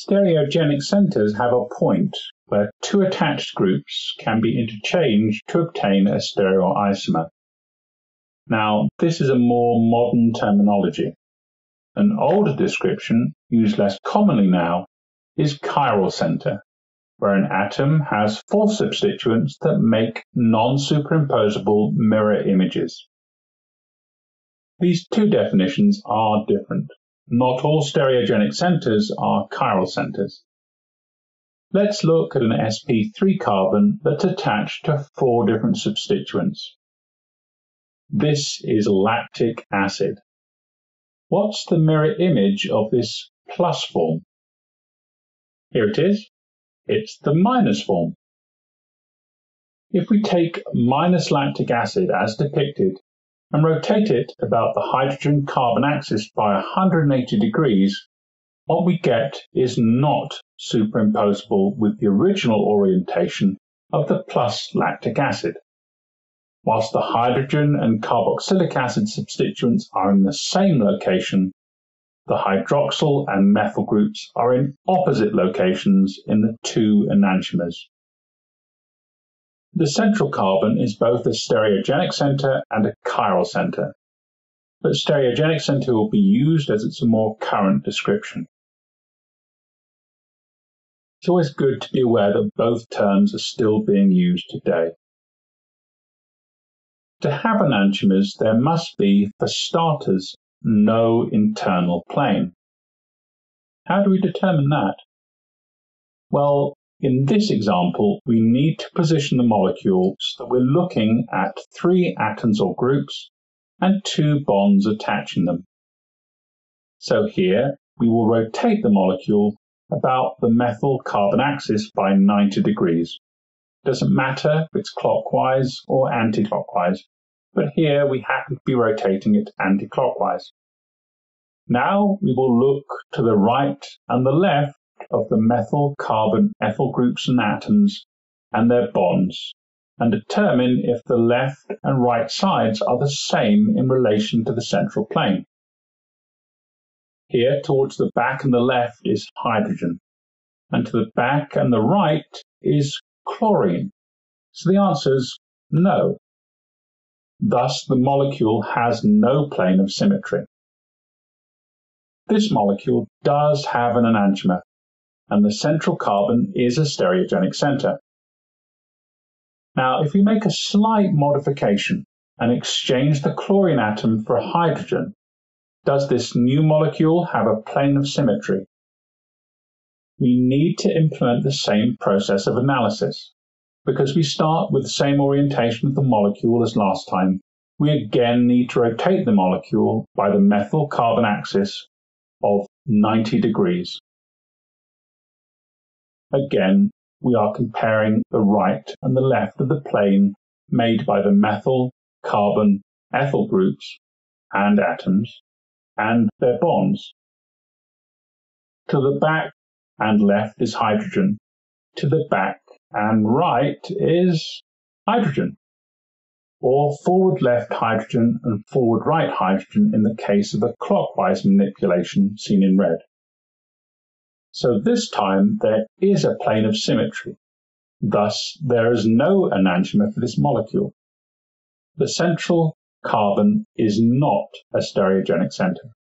Stereogenic centers have a point where two attached groups can be interchanged to obtain a stereoisomer. Now, this is a more modern terminology. An older description, used less commonly now, is chiral center, where an atom has four substituents that make non-superimposable mirror images. These two definitions are different. Not all stereogenic centers are chiral centers. Let's look at an sp3 carbon that's attached to four different substituents. This is lactic acid. What's the mirror image of this plus form? Here it is. It's the minus form. If we take minus lactic acid as depicted and rotate it about the hydrogen-carbon axis by 180 degrees, what we get is not superimposable with the original orientation of the plus lactic acid. Whilst the hydrogen and carboxylic acid substituents are in the same location, the hydroxyl and methyl groups are in opposite locations in the two enantiomers. The central carbon is both a stereogenic center and a chiral center, but stereogenic center will be used as it's a more current description. It's always good to be aware that both terms are still being used today. To have enantiomers, there must be, for starters, no internal plane. How do we determine that? Well, in this example, we need to position the molecule so that we're looking at three atoms or groups and two bonds attaching them. So here, we will rotate the molecule about the methyl carbon axis by 90 degrees. Doesn't matter if it's clockwise or anti-clockwise, but here we happen to be rotating it anti-clockwise. Now we will look to the right and the left of the methyl, carbon, ethyl groups and atoms and their bonds, and determine if the left and right sides are the same in relation to the central plane. Here, towards the back and the left is hydrogen, and to the back and the right is chlorine. So the answer is no. Thus, the molecule has no plane of symmetry. This molecule does have an enantiomer, and the central carbon is a stereogenic center. Now, if we make a slight modification and exchange the chlorine atom for a hydrogen, does this new molecule have a plane of symmetry? We need to implement the same process of analysis. Because we start with the same orientation of the molecule as last time, we again need to rotate the molecule by the methyl carbon axis of 90 degrees. Again, we are comparing the right and the left of the plane made by the methyl, carbon, ethyl groups and atoms and their bonds. To the back and left is hydrogen. To the back and right is hydrogen, or forward left hydrogen and forward right hydrogen in the case of a clockwise manipulation seen in red. So this time there is a plane of symmetry. Thus, there is no enantiomer for this molecule. The central carbon is not a stereogenic center.